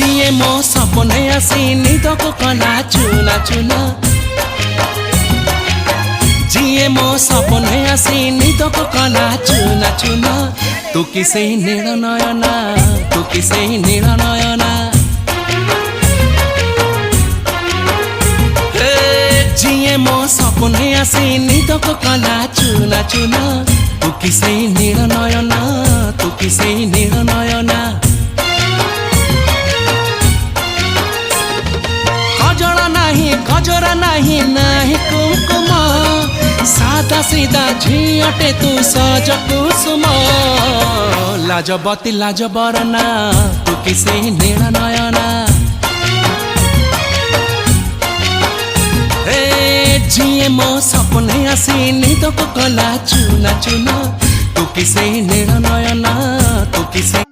जिए मो सपने आसी निद को कला चुना चुना जिए मो सपने आसी निद को कला चुना चुना तू किसे नील नयना तू किसे नील नयना जिए मो सपने आसी निद को कला चुना चुना तू किसे नील नयना तू किसे नील नयना गजरा नहीं नहीं कुमकुम सादा सीधा झीटे तू सज कुसुम लाजबती लाजबरना तू किसे नील नयना जिए मो सपने आसी निद को कला चुना चुना तू किसे नील नयना तू किसे